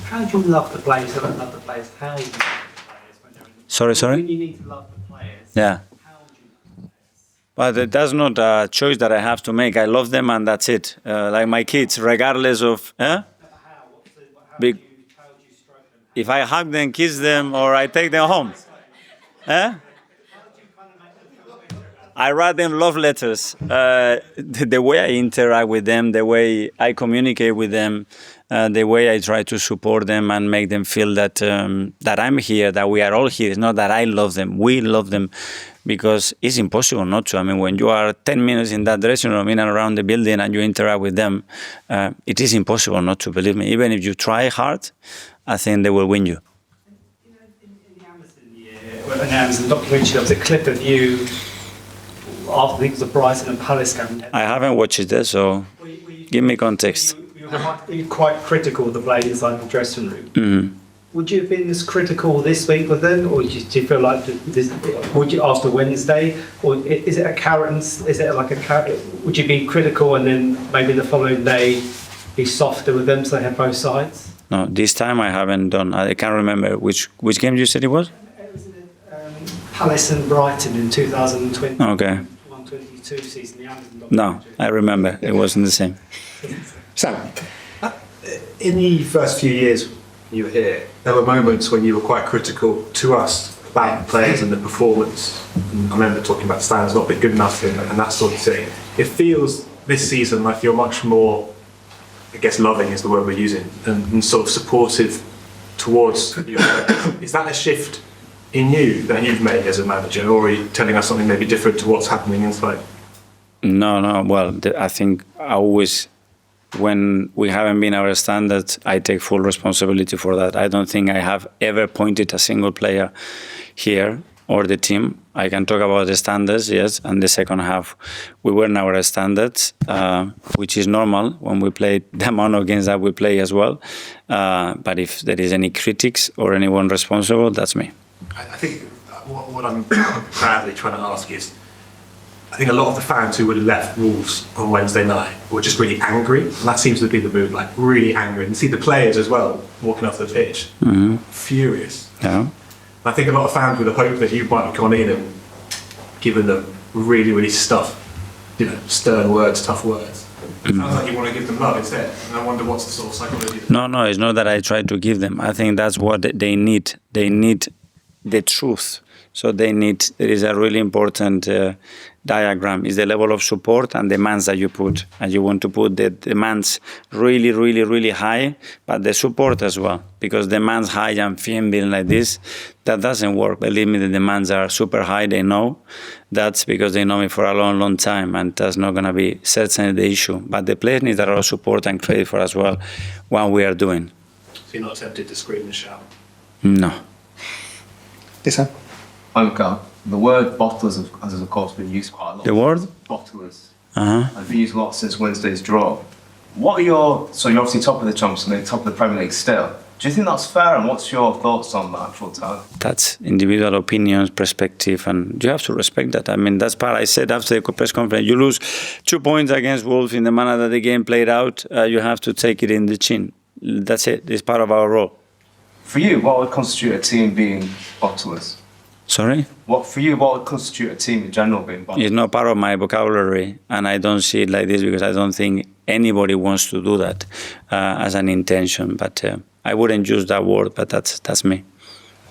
How do you love the players? I don't love the players. How do you love the players when they're in Sorry? When you need to love the players, Yeah. how would you love the players? But that's not a choice that I have to make. I love them and that's it. Like my kids, regardless of... How do you stroke them? If I hug them, kiss them, or I take them home. I write them love letters. The way I interact with them, the way I communicate with them, the way I try to support them and make them feel that that I'm here, that we are all here. It's not that I love them. We love them because it's impossible not to. I mean, when you are 10 minutes in that dressing room, in and around the building, and you interact with them, it is impossible not to, believe me. Even if you try hard, I think they will win you. In the Amazon year, an Amazon documentary, there was a clip of you after I think it was the Brighton and Palace game. I haven't watched it, so give me context. You were quite critical of the players inside the dressing room. Mm-hmm. Would you have been as critical this week with them, or do you feel like would you after Wednesday, or is it a carrot? Is it like a carrot? Would you be critical and then maybe the following day be softer with them so they have both sides? No, this time I haven't done. I can't remember which game you said it was. It was Palace and Brighton in 2020. Okay. 122 season. The Amazon No, I remember. It wasn't the same. Sam, in the first few years you were here, there were moments when you were quite critical to us about the players and the performance. And I remember talking about standards not being good enough and that sort of thing. It feels this season like you're much more, I guess loving is the word we're using, and sort of supportive towards your players. Is that a shift in you that you've made as a manager, or are you telling us something maybe different to what's happening inside? No. Well, I think I always, when we haven't been our standards, I take full responsibility for that. I don't think I have ever pointed a single player here or the team. I can talk about the standards, yes, and the second half we weren't our standards, which is normal when we play the amount of games that we play as well. But if there is any critics or anyone responsible, that's me. I think what I'm proudly trying to ask is, I think a lot of the fans who would have left Wolves on Wednesday night were just really angry, and that seems to be the mood, like really angry. And see the players as well walking off the pitch, furious. Yeah. I think a lot of fans would have hoped that you might have gone in and given them really, really stern words, tough words. It sounds like you want to give them love instead, and I wonder what's the sort of psychology. No, it's not that I try to give them. I think that's what they need. They need the truth. So there is a really important diagram, is the level of support and demands that you put. And you want to put the demands really, really, really high, but the support as well. Because demands high and fear being like this, that doesn't work. Believe me, the demands are super high, they know. That's because they know me for a long, long time, and that's not going to be certainly the issue. But the players need a lot of support and credit for as well what we are doing. So you're not tempted to scream and shout? No. Yes, sir. The word bottlers has of course been used quite a lot. The word? Bottlers. Uh-huh. I've been used a lot since Wednesday's draw. So you're obviously top of the Champions League, top of the Premier League still. Do you think that's fair, and what's your thoughts on that actual time? That's individual opinions, perspective, and you have to respect that. I mean, that's part I said after the press conference. You lose 2 points against Wolves in the manner that the game played out, you have to take it in the chin. That's it. It's part of our role. For you, what would constitute a team being bottlers? Sorry? What would constitute a team in general being bottlers? It's not part of my vocabulary, and I don't see it like this because I don't think anybody wants to do that as an intention. But I wouldn't use that word, but that's me.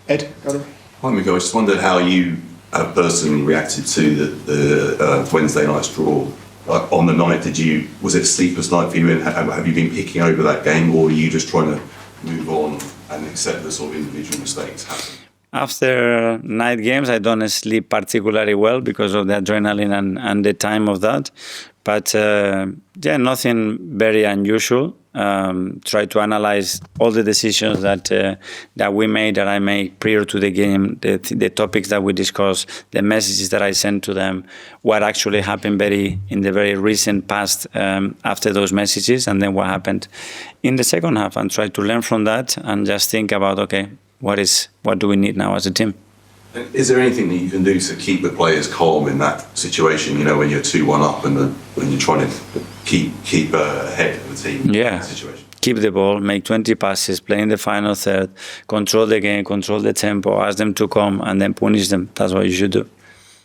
Ed, go on. Hi, Mikel. I just wondered how you personally reacted to the Wednesday night's draw. Like on the night, was it a sleepless night for you? And have you been picking over that game, or are you just trying to move on and accept the sort of individual mistakes happen? After night games, I don't sleep particularly well because of the adrenaline and the time of that. But nothing very unusual. Try to analyze all the decisions that we made, that I made prior to the game, the topics that we discussed, the messages that I sent to them, what actually happened in the very recent past after those messages, and then what happened in the second half, and try to learn from that and just think about, okay, what do we need now as a team? Is there anything that you can do to keep the players calm in that situation? You know, when you're 2-1 up and when you're trying to keep ahead of the team. Yeah, situation. keep the ball, make 20 passes, play in the final third, control the game, control the tempo, ask them to come, and then punish them. That's what you should do.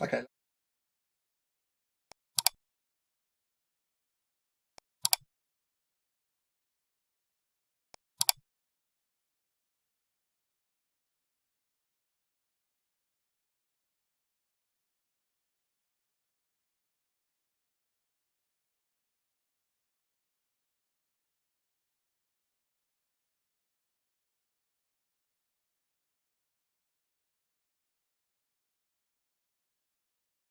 Okay.